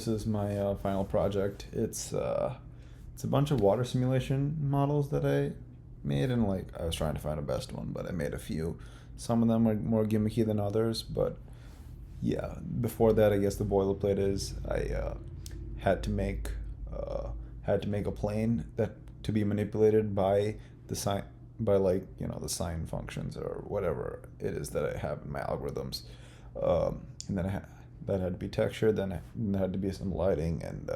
This is my final project. It's a bunch of water simulation models that I made, and like I was trying to find a best one, but I made a few. Some of them are more gimmicky than others, but yeah. Before that, I guess the boilerplate is I had to make had to make a plane that to be manipulated by the sign by like the sign functions or whatever it is that I have in my algorithms, and then that had to be textured. Then there had to be some lighting and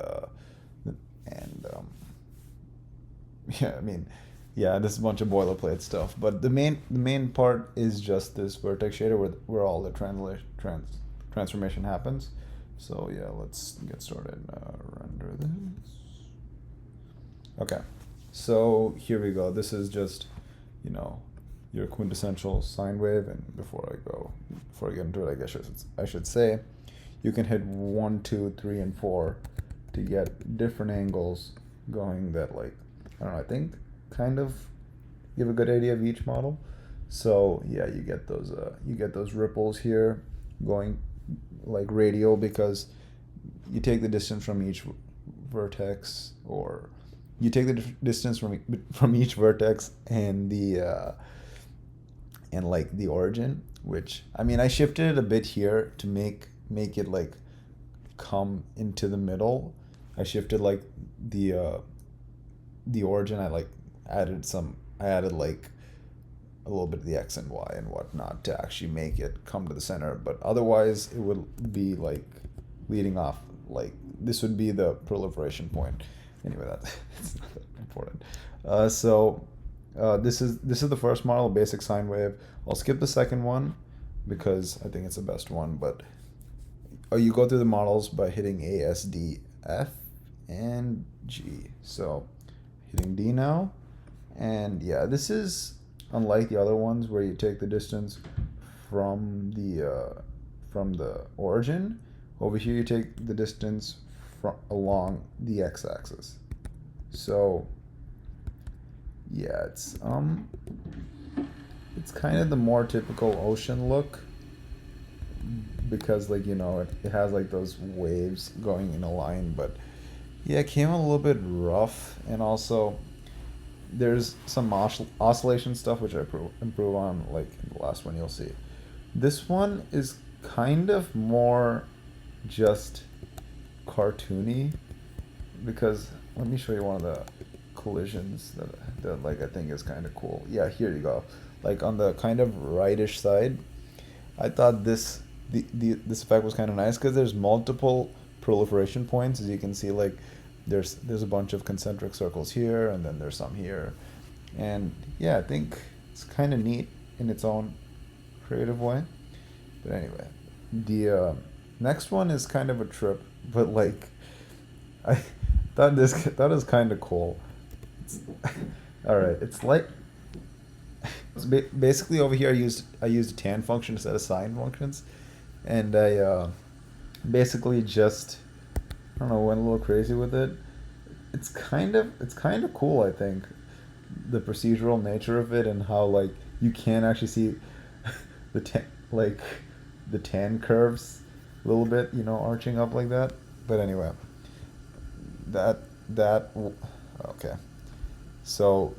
yeah, I mean, yeah, this is a bunch of boilerplate stuff. But the main part is just this vertex shader where all the transformation happens. So yeah, let's get started. Render this. Okay, so here we go. This is just, you know, your quintessential sine wave. And before I get into it, I guess I should say, you can hit 1, 2, 3, and 4 to get different angles going that like, I don't know, I think kind of give a good idea of each model. So yeah, you get those ripples here going like radial because you take the distance from each vertex, or you take the distance from each vertex and the origin, which I mean I shifted it a bit here to make it like come into the middle. I shifted like the origin. I added like a little bit of the x and y and whatnot to actually make it come to the center. But otherwise, it would be like leading off. Like this would be the proliferation point. Anyway, it's not that important. This is the first model, basic sine wave. I'll skip the second one because I think it's the best one. But you go through the models by hitting A, S, D, F, and G. So hitting D now, and yeah, this is unlike the other ones where you take the distance from the origin. Over here, you take the distance along the x-axis. So yeah, it's kind of the more typical ocean look because like it has like those waves going in a line. But yeah, it came a little bit rough, and also there's some oscillation stuff which I improve on, like in the last one you'll see. This one is kind of more just cartoony because let me show you one of the collisions that like I think is kind of cool. Yeah, here you go. Like on the kind of rightish side, I thought this effect was kind of nice because there's multiple proliferation points, as you can see. Like there's a bunch of concentric circles here, and then there's some here, and yeah, I think it's kind of neat in its own creative way. But anyway, the next one is kind of a trip, but like I thought it was kind of cool. It's, all right, it's like basically over here I used a tan function instead of sine functions, and I basically just, I don't know, went a little crazy with it. It's kind of cool, I think, the procedural nature of it and how like you can actually see the like the tan curves a little bit, arching up like that. But anyway, that okay. So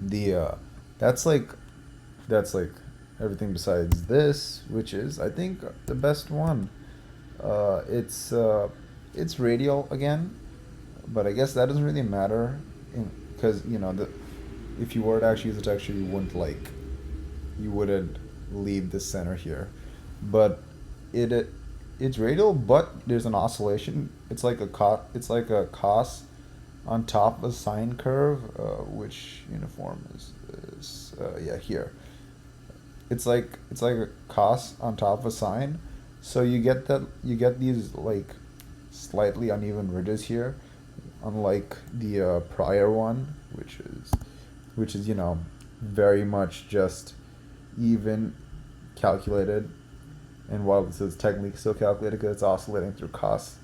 the that's like everything besides this, which is I think the best one. It's radial again, but I guess that doesn't really matter, because if you were to actually use the texture, you wouldn't leave the center here, but it's radial, but there's an oscillation. It's like a cos on top of a sine curve. Which uniform is this? Yeah, here. It's like a cos on top of a sine. So you get these like slightly uneven ridges here, unlike the prior one, which is very much just even calculated. And while this is technically still calculated because it's oscillating through cos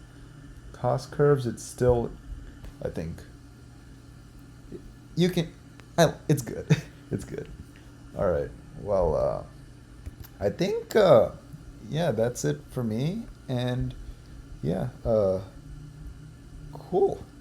curves, it's still, I think, you can, it's good. It's good. All right. Well, I think yeah, that's it for me. And Yeah. Cool.